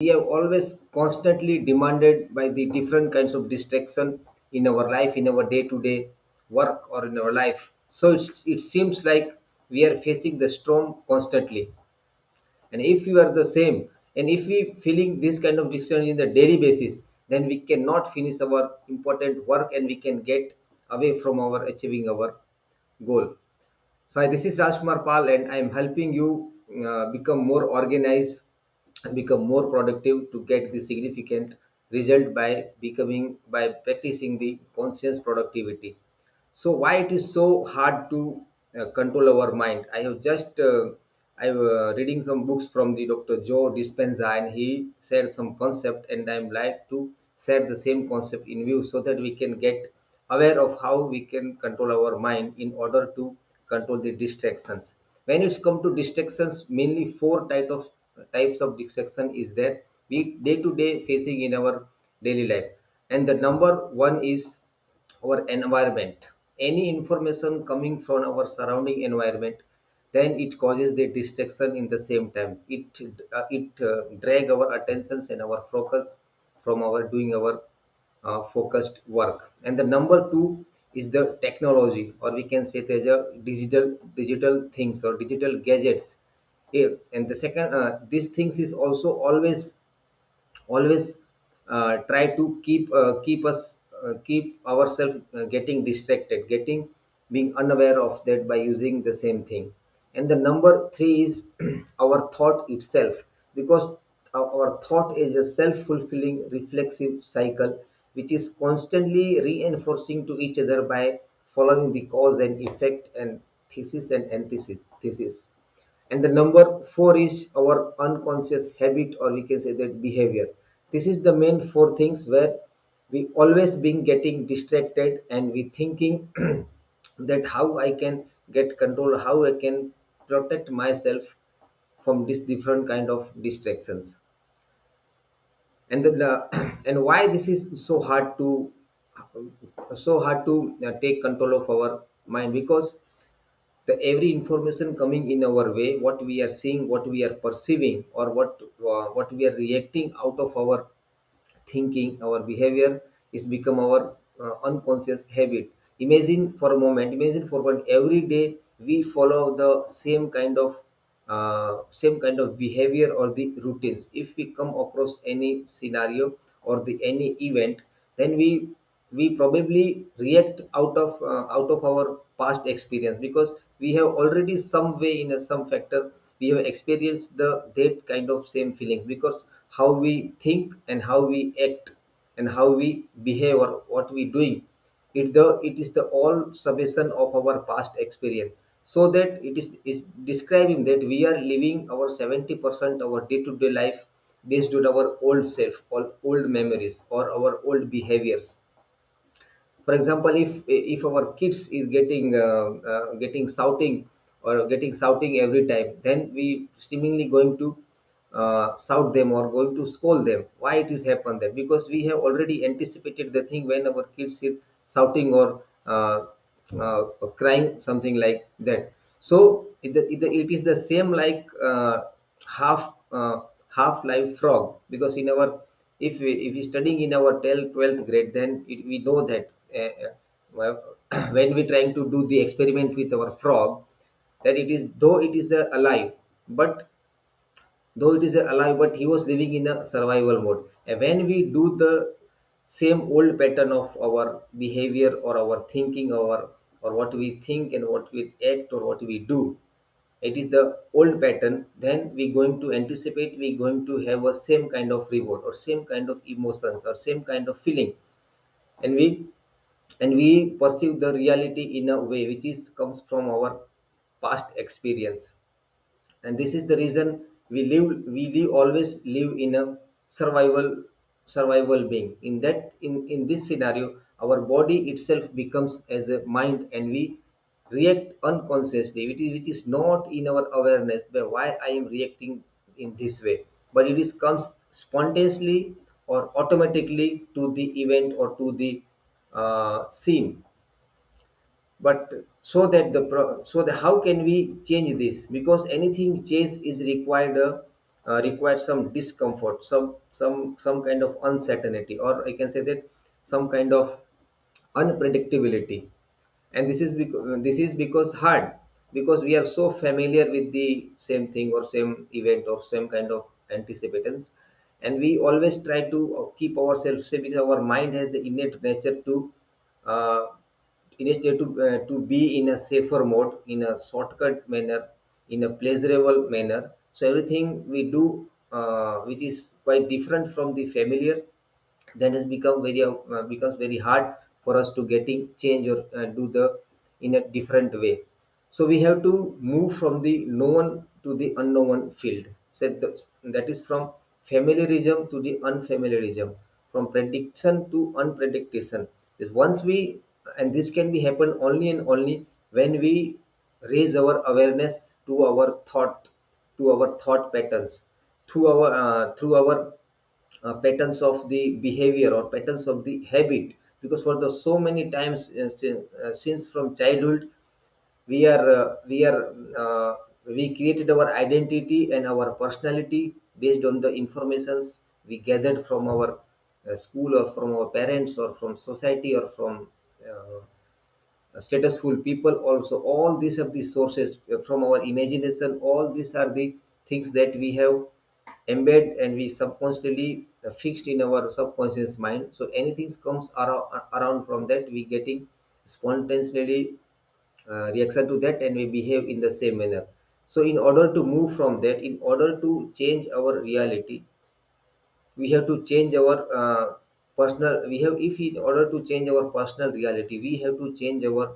We have always constantly demanded by the different kinds of distraction in our life, in our day-to-day work or in our life. So it seems like we are facing the storm constantly. And if you are the same, and if we feeling this kind of distraction in the daily basis, then we cannot finish our important work and we can get away from our achieving our goal. So this is Rajkumar Pal, and I am helping you become more organized and become more productive to get the significant result by practicing the conscious productivity. So why it is so hard to control our mind? I have reading some books from the Dr. Joe Dispenza, and he said some concept, and I'm like to share the same concept in view so that we can get aware of how we can control our mind in order to control the distractions. When it's come to distractions, mainly four types of distraction is there we day to day facing in our daily life, and the number one is our environment. Any information coming from our surrounding environment, then it causes the distraction. In the same time, it drag our attentions and our focus from our doing our focused work. And the number two is the technology, or we can say there's a digital things or digital gadgets. And the second, these things is also always try to keep ourselves getting distracted, getting being unaware of that by using the same thing. And the number three is our thought itself, because our thought is a self-fulfilling reflexive cycle which is constantly reinforcing to each other by following the cause and effect and thesis and antithesis. And the number four is our unconscious habit, or we can say that behavior. This is the main four things where we always been getting distracted and we thinking that how I can get control, how I can protect myself from this different kind of distractions. And and why this is so hard to take control of our mind, because the every information coming in our way, what we are seeing, what we are perceiving, or what we are reacting out of our thinking, our behavior is become our unconscious habit. Imagine for one every day we follow the same kind of behavior or the routines. If we come across any scenario or the any event, then we probably react out of our past experience, because we have already some way in some factor we have experienced the that kind of same feelings, because how we think and how we act and how we behave or what we doing, it is the all summation of our past experience. So that is describing that we are living our 70% our day-to-day life based on our old self or old memories or our old behaviors. For example, if our kids is getting shouting or getting shouting every time, then we seemingly going to shout them or going to scold them. Why it is happened that? Because we have already anticipated the thing when our kids is shouting or uh, crying something like that. So it is the same like half half life frog, because in our if we studying in our 12th grade, then we know that well, when we trying to do the experiment with our frog, that it is though it is alive, but though it is alive, but he was living in a survival mode. And when we do the same old pattern of our behavior or our thinking or what we think and what we act or what we do, it is the old pattern, then we going to anticipate we going to have a same kind of reward or same kind of emotions or same kind of feeling. And we and we perceive the reality in a way which is comes from our past experience. And this is the reason we always live in a survival being. In this scenario, our body itself becomes as a mind, and we react unconsciously, which is not in our awareness but why I am reacting in this way, but it is comes spontaneously or automatically to the event or to the scene. But so that how can we change this? Because anything change is required requires some discomfort, some kind of uncertainty, or I can say that some kind of unpredictability. And this is because hard, because we are so familiar with the same thing or same event or same kind of anticipations, and we always try to keep ourselves safe, because our mind has the innate nature to uh, to be in a safer mode, in a shortcut manner, in a pleasurable manner. So everything we do, which is quite different from the familiar, then has become becomes very hard for us to getting change or do the in a different way. So we have to move from the known to the unknown field. So that is from familiarism to the unfamiliarism, from prediction to unprediction. Is once we, and this can be happen only and only when we raise our awareness to our thought patterns, through our patterns of the behavior or patterns of the habit. Because for the so many times, since from childhood, we created our identity and our personality based on the informations we gathered from our school, or from our parents, or from society, or from statusful people also. All these are the sources from our imagination. All these are the things that we have embed and we subconsciously fixed in our subconscious mind. So anything comes around from that, we getting spontaneously reaction to that, and we behave in the same manner. So in order to move from that, in order to change our reality, we have to change our personal we have if in order to change our personal reality, we have to change our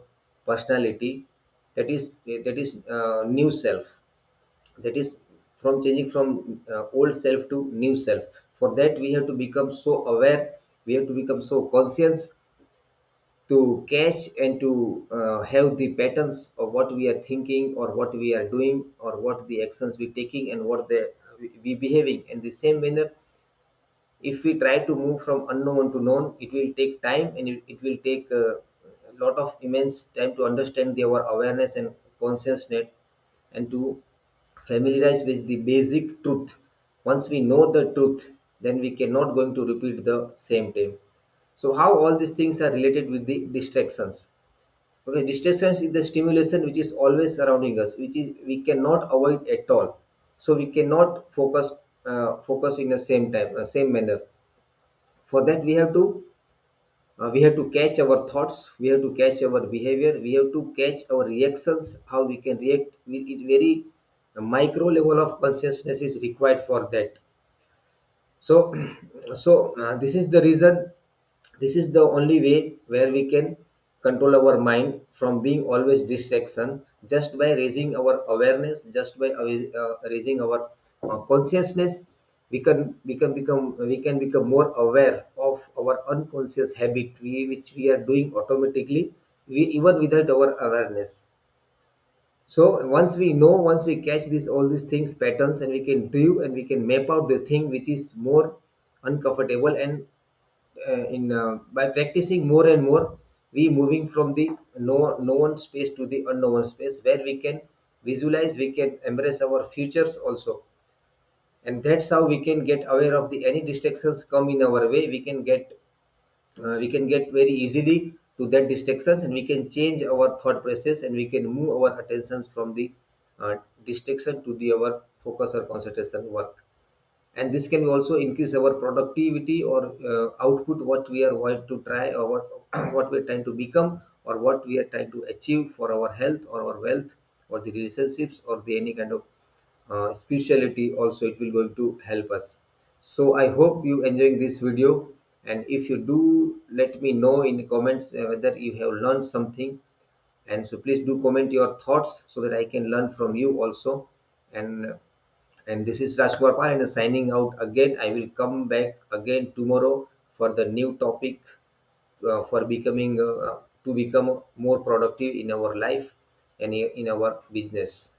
personality. That is new self. That is from changing from old self to new self. For that we have to become so aware, we have to become so conscious to catch and to have the patterns of what we are thinking, or what we are doing, or what the actions we taking, and what we behaving in the same manner. If we try to move from unknown to known, it will take time, and it will take a lot of immense time to understand our awareness and consciousness, and to familiarize with the basic truth. Once we know the truth, then we cannot going to repeat the same time. So how all these things are related with the distractions? Okay, distractions is the stimulation which is always surrounding us, which is we cannot avoid at all. So we cannot focus in the same time, same manner. For that we have to catch our thoughts, we have to catch our behavior, we have to catch our reactions, how we can react. It's very micro level of consciousness is required for that. So this is the reason, this is the only way where we can control our mind from being always distraction, just by raising our awareness, just by raising our consciousness. We can become more aware of our unconscious habit, which we are doing automatically, even without our awareness. So once we catch these all these things patterns, and we can do and we can map out the thing which is more uncomfortable, and in by practicing more and more, we moving from the known space to the unknown space, where we can visualize, we can embrace our futures also. And that's how we can get aware of the any distractions come in our way. We can get very easily to that distractions, and we can change our thought process, and we can move our attentions from the distraction to the our focus or concentration work. And this can also increase our productivity, or output, what we are going to try, or what we are trying to become, or what we are trying to achieve for our health or our wealth, or the relationships, or the any kind of spirituality also. It will going to help us. So I hope you enjoying this video, and if you do, let me know in the comments whether you have learned something. And so please do comment your thoughts, so that I can learn from you also. And this is Rajkumar Pal, and signing out again. I will come back again tomorrow for the new topic, for becoming to become more productive in our life and in our business.